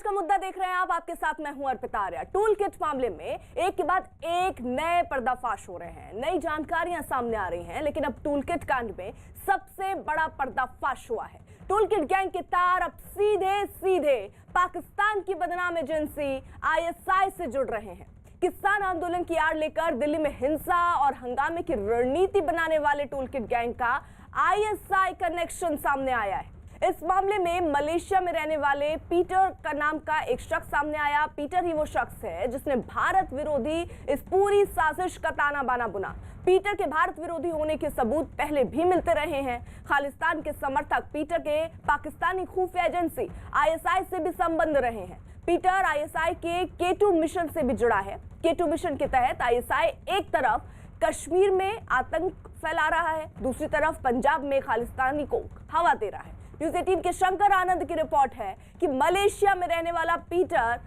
का मुद्दा देख रहे हैं आप, आपके साथ मैं हूं अर्पिता आर्या। टूल किट मामले में एक के बाद एक नए पर्दाफाश हो रहे हैं, नई जानकारियां सामने आ रही हैं, लेकिन अब टूल किट कांड में सबसे बड़ा पर्दाफाश हुआ है। टूल किट गैंग के तार अब सीधे सीधे पाकिस्तान की बदनाम एजेंसी ISI से जुड़ रहे हैं। किसान आंदोलन की आड़ लेकर दिल्ली में हिंसा और हंगामे की रणनीति बनाने वाले टूल किट गैंग का ISI कनेक्शन सामने आया है। इस मामले में मलेशिया में रहने वाले पीटर का नाम का एक शख्स सामने आया। पीटर ही वो शख्स है जिसने भारत विरोधी इस पूरी साजिश का ताना बाना बुना। पीटर के भारत विरोधी होने के सबूत पहले भी मिलते रहे हैं। खालिस्तान के समर्थक पीटर के पाकिस्तानी खुफिया एजेंसी ISI से भी संबंध रहे हैं। पीटर ISI के K2 मिशन से भी जुड़ा है। K2 मिशन के तहत ISI एक तरफ कश्मीर में आतंक फैला रहा है, दूसरी तरफ पंजाब में खालिस्तानी को हवा दे रहा है। न्यूज़ 18 के शंकर आनंद की रिपोर्ट है कि मलेशिया में रहने वाला पीटर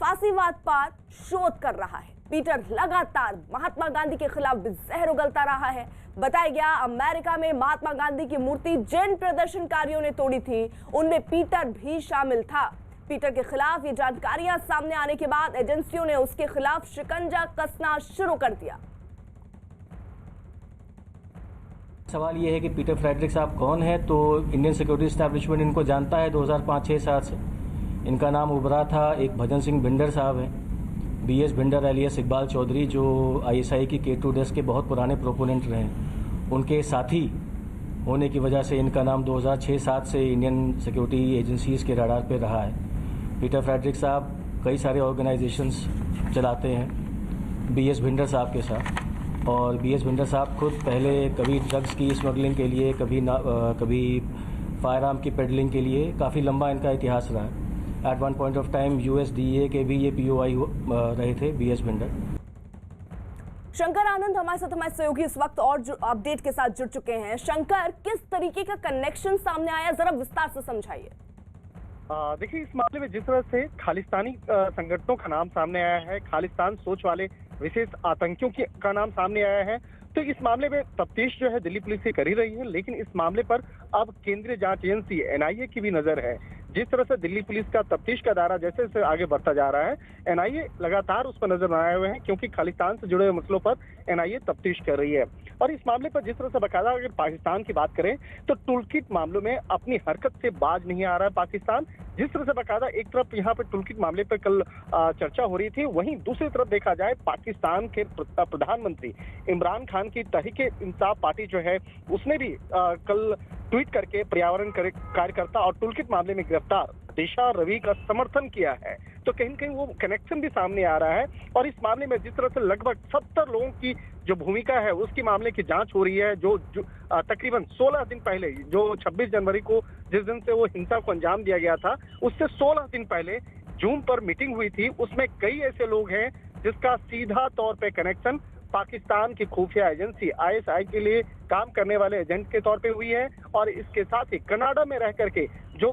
फांसीवाद पर शोध कर रहा है। पीटर लगातार महात्मा गांधी के खिलाफ जहर उगलता रहा है। बताया गया अमेरिका में महात्मा गांधी की मूर्ति जिन प्रदर्शनकारियों ने तोड़ी थी उनमें पीटर भी शामिल था। पीटर के खिलाफ ये जानकारियां सामने आने के बाद एजेंसियों ने उसके खिलाफ शिकंजा कसना शुरू कर दिया। सवाल ये है कि पीटर फ्रेडरिक साहब कौन है, तो इंडियन सिक्योरिटी एस्टैब्लिशमेंट इनको जानता है 2005-6-7 से। इनका नाम उभरा था। एक भजन सिंह भिंडर साहब हैं, BS भिंडर एलियस इकबाल चौधरी, जो ISI की K2 डेस्क के बहुत पुराने प्रोपोनेंट रहे हैं। उनके साथी होने की वजह से इनका नाम 2006-7 से इंडियन सिक्योरिटी एजेंसीज के रडार पे रहा है। पीटर फ्रेडरिक साहब कई सारे ऑर्गेनाइजेशंस चलाते हैं BS भिंडर साहब के साथ, और BS भिंडर साहब खुद पहले कभी ड्रग्स की स्मगलिंग के लिए, कभी फायर आर्म की पेडलिंग के लिए काफ़ी लंबा इनका इतिहास रहा है। At one point of time USDA के भी ये POI रहे थे BS भिंडर। शंकर आनंद हमारे साथ, हमारे सहयोगी इस वक्त और जो अपडेट के साथ जुड़ चुके हैं। शंकर, किस तरीके का कनेक्शन सामने आया, जरा विस्तार से समझाइए। देखिए, इस मामले में जिस तरह से खालिस्तानी संगठनों का नाम सामने आया है, खालिस्तान सोच वाले विशेष आतंकियों का नाम सामने आया है, तो इस मामले में तफ्तीश जो है दिल्ली पुलिस से कर ही रही है। लेकिन इस मामले पर अब केंद्रीय जांच एजेंसी NIA की भी नजर है। जिस तरह से दिल्ली पुलिस का तफ्तीश का दायरा जैसे जैसे आगे बढ़ता जा रहा है, NIA लगातार उस पर नजर बनाए हुए हैं, क्योंकि खालिस्तान से जुड़े हुए मसलों पर NIA तफ्तीश कर रही है। और इस मामले पर जिस तरह से बकायदा अगर पाकिस्तान की बात करें तो टूलकिट मामलों में अपनी हरकत से बाज नहीं आ रहा है पाकिस्तान। जिस तरह से बकायदा एक तरफ यहाँ पे टूलकिट मामले पर कल चर्चा हो रही थी, वहीं दूसरी तरफ देखा जाए पाकिस्तान के प्रधानमंत्री इमरान खान की तहरीक-ए-इंसाफ पार्टी जो है उसने भी कल ट्वीट करके पर्यावरण कार्यकर्ता और टूलकिट मामले में गिरफ्तार दिशा रवि का समर्थन किया है। तो कहीं न कहीं वो कनेक्शन भी सामने आ रहा है। और इस मामले में जिस तरह से लगभग 70 लोगों की जो भूमिका है उसकी मामले की जांच हो रही है, जो तकरीबन 16 दिन पहले, जो 26 जनवरी को जिस दिन से वो हिंसा को अंजाम दिया गया था, उससे 16 दिन पहले जून पर मीटिंग हुई थी। उसमें कई ऐसे लोग हैं जिसका सीधा तौर पे कनेक्शन पाकिस्तान की खुफिया एजेंसी ISI के लिए काम करने वाले एजेंट के तौर पे हुई है। और इसके साथ ही कनाडा में रह करके जो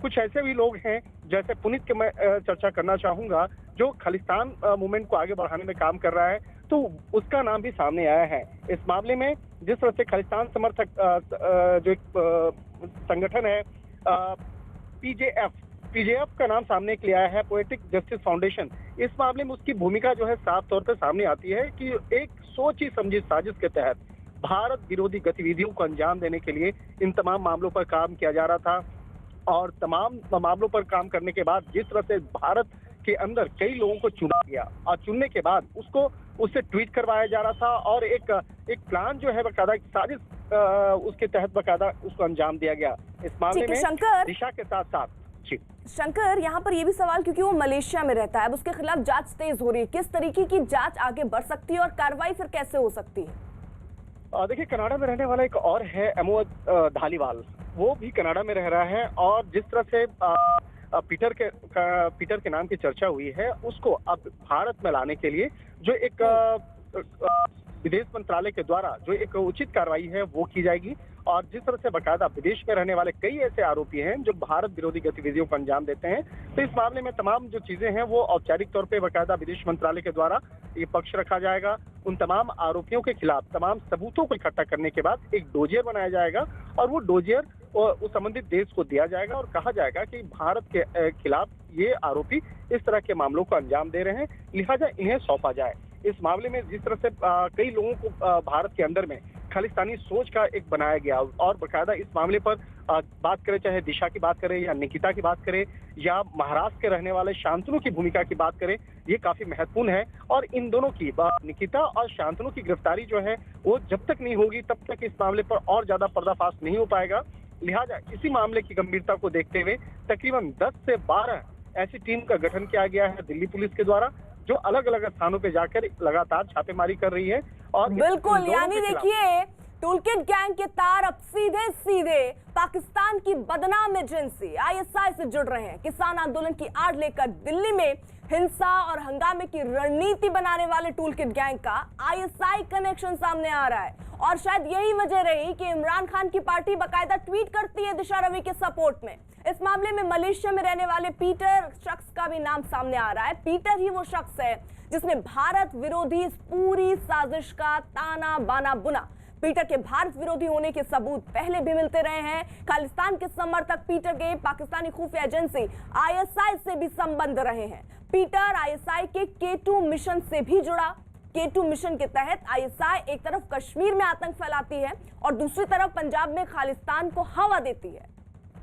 कुछ ऐसे भी लोग हैं, जैसे पुनीत के मैं चर्चा करना चाहूंगा, जो खालिस्तान मूवमेंट को आगे बढ़ाने में काम कर रहा है, तो उसका नाम भी सामने आया है। इस मामले में जिस तरह से खालिस्तान समर्थक जो एक संगठन है PJF का नाम सामने के लिए आया है, पोएटिक जस्टिस फाउंडेशन। इस मामले में उसकी भूमिका जो है साफ तौर पर सामने आती है कि एक सोची समझी साजिश के तहत भारत विरोधी गतिविधियों को अंजाम देने के लिए इन तमाम मामलों पर काम किया जा रहा था। और तमाम मामलों पर काम करने के बाद जिस तरह से भारत के अंदर कई लोगों को चुना गया और चुनने के बाद उससे ट्वीट करवाया जा रहा था, और एक प्लान जो है बकायदा, एक साजिश उसके तहत बकायदा उसको अंजाम दिया गया। इस मामले में दिशा के साथ साथ शंकर, यहाँ पर ये भी सवाल, क्योंकि वो मलेशिया में रहता है, अब उसके खिलाफ जांच तेज हो रही है, किस तरीके की जांच आगे बढ़ सकती है और कार्रवाई फिर कैसे हो सकती है? देखिए, कनाडा में रहने वाला एक और है अमोद धालीवाल, वो भी कनाडा में रह रहा है। और जिस तरह से पीटर के नाम की चर्चा हुई है, उसको अब भारत में लाने के लिए जो एक विदेश मंत्रालय के द्वारा जो एक उचित कार्रवाई है वो की जाएगी। और जिस तरह से बकायदा विदेश में रहने वाले कई ऐसे आरोपी हैं जो भारत विरोधी गतिविधियों को अंजाम देते हैं, तो इस मामले में तमाम जो चीजें हैं वो औपचारिक तौर पे बकायदा विदेश मंत्रालय के द्वारा ये पक्ष रखा जाएगा। उन तमाम आरोपियों के खिलाफ तमाम सबूतों को इकट्ठा करने के बाद एक डोजियर बनाया जाएगा, और वो डोजियर उस संबंधित देश को दिया जाएगा और कहा जाएगा कि भारत के खिलाफ ये आरोपी इस तरह के मामलों को अंजाम दे रहे हैं, लिहाजा इन्हें सौंपा जाए। इस मामले में जिस तरह से कई लोगों को भारत के अंदर में खालिस्तानी सोच का एक बनाया गया और बकायदा इस मामले पर बात करें, चाहे दिशा की बात करें या निकिता की बात करें या महाराष्ट्र के रहने वाले शांतनु की भूमिका की बात करें, ये काफी महत्वपूर्ण है। और इन दोनों की निकिता और शांतनु की गिरफ्तारी जो है वो जब तक नहीं होगी तब तक इस मामले पर और ज्यादा पर्दाफाश नहीं हो पाएगा। लिहाजा इसी मामले की गंभीरता को देखते हुए तकरीबन 10 से 12 ऐसी टीम का गठन किया गया है दिल्ली पुलिस के द्वारा, जो अलग अलग स्थानों पे जाकर लगातार छापेमारी कर रही है। और बिल्कुल, यानी देखिए टूलकिट गैंग के तार अब सीधे सीधे पाकिस्तान की बदनाम एजेंसी आईएसआई से जुड़ रहे हैं। किसान आंदोलन की आड़ लेकर दिल्ली में हिंसा और हंगामे की रणनीति बनाने वाले टूलकिट गैंग का आईएसआई कनेक्शन सामने आ रहा है और शायद यही वजह रही कि इमरान खान की पार्टी बकायदा ट्वीट करती है दिशा रवि के सपोर्ट में। इस मामले में मलेशिया में रहने वाले पीटर शख्स का भी नाम सामने आ रहा है। पीटर ही वो शख्स है जिसने भारत विरोधी इस पूरी साजिश का ताना बाना बुना। पीटर के भारत विरोधी होने के सबूत पहले भी मिलते रहे हैं। खालिस्तान के समर्थक पीटर के पाकिस्तानी खुफिया एजेंसी आईएसआई से भी संबंध रहे हैं। पीटर आईएसआई के K2 मिशन से भी जुड़ा। K2 मिशन के तहत आईएसआई एक तरफ कश्मीर में आतंक फैलाती है और दूसरी तरफ पंजाब में खालिस्तान को हवा देती है।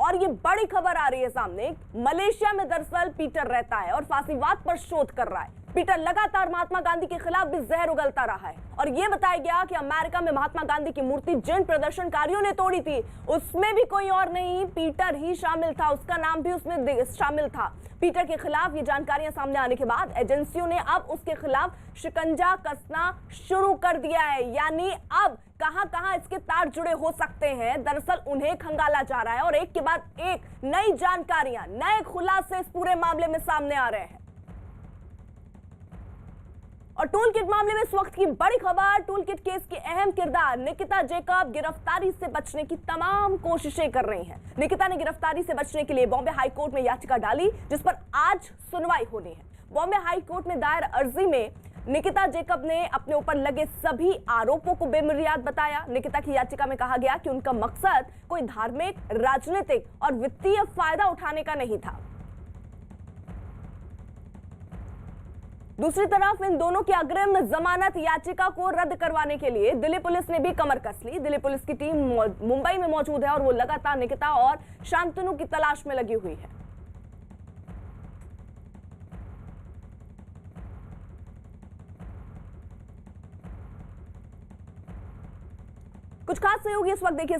और ये बड़ी खबर आ रही है सामने, मलेशिया में दरअसल पीटर रहता है और फांसीवाद पर शोध कर रहा है। पीटर लगातार महात्मा गांधी के खिलाफ भी जहर उगलता रहा है और यह बताया गया कि अमेरिका में महात्मा गांधी की मूर्ति जिन प्रदर्शनकारियों ने तोड़ी थी उसमें भी कोई और नहीं, पीटर ही शामिल था, उसका नाम भी उसमें शामिल था। पीटर के खिलाफ ये जानकारियां सामने आने के बाद एजेंसियों ने अब उसके खिलाफ शिकंजा कसना शुरू कर दिया है। यानी अब कहां-कहां इसके तार जुड़े हो सकते हैं, दरअसल उन्हें खंगाला जा रहा है और एक के बाद एक नई जानकारियां, नए खुलासे इस पूरे मामले में सामने आ रहे हैं। और टूलकिट मामले में इस वक्त की बड़ी खबर, टूलकिट केस की अहम किरदार निकिता जैकब गिरफ्तारी से बचने की तमाम कोशिशें कर रही हैं। निकिता ने गिरफ्तारी से बचने के लिए बॉम्बे हाई कोर्ट में याचिका डाली जिस पर आज सुनवाई होनी है। बॉम्बे हाई कोर्ट में दायर अर्जी में निकिता जैकब ने अपने ऊपर लगे सभी आरोपों को बेबुनियाद बताया। निकिता की याचिका में कहा गया कि उनका मकसद कोई धार्मिक, राजनीतिक और वित्तीय फायदा उठाने का नहीं था। दूसरी तरफ इन दोनों की अग्रिम जमानत याचिका को रद्द करवाने के लिए दिल्ली पुलिस ने भी कमर कस ली। दिल्ली पुलिस की टीम मुंबई में मौजूद है और वो लगातार निकिता और शांतनु की तलाश में लगी हुई है। कुछ खास सहयोगी इस वक्त देखिए